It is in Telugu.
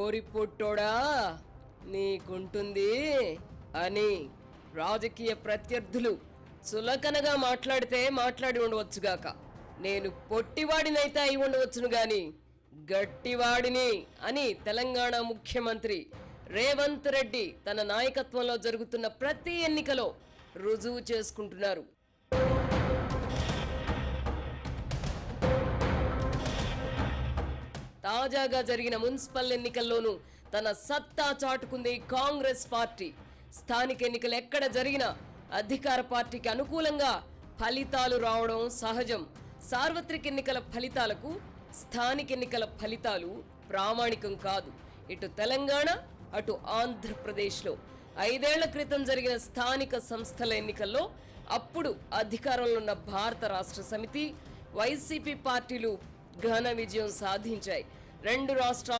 ఓరి పొట్టోడా నీకుంటుంది అని రాజకీయ ప్రత్యర్థులు చులకనగా మాట్లాడి ఉండవచ్చుగాక, నేను పొట్టివాడినైతే అయి ఉండవచ్చును గాని గట్టివాడిని అని తెలంగాణ ముఖ్యమంత్రి రేవంత్ రెడ్డి తన నాయకత్వంలో జరుగుతున్న ప్రతి ఎన్నికలో రుజువు చేసుకుంటున్నారు. తాజాగా జరిగిన మున్సిపల్ ఎన్నికల్లోనూ తన సత్తా చాటుకుంది కాంగ్రెస్ పార్టీ. స్థానిక ఎన్నికలు ఎక్కడ జరిగినా అధికార పార్టీకి అనుకూలంగా ఫలితాలు రావడం సహజం. సార్వత్రిక ఎన్నికల ఫలితాలకు స్థానిక ఎన్నికల ఫలితాలు ప్రామాణికం కాదు. ఇటు తెలంగాణ అటు ఆంధ్రప్రదేశ్లో 5 ఏళ్ల క్రితం జరిగిన స్థానిక సంస్థల ఎన్నికల్లో అప్పుడు అధికారంలో ఉన్న భారత రాష్ట్ర సమితి, వైసీపీ పార్టీలు ఘన విజయం సాధించాయి. 2 రాష్ట్రాలు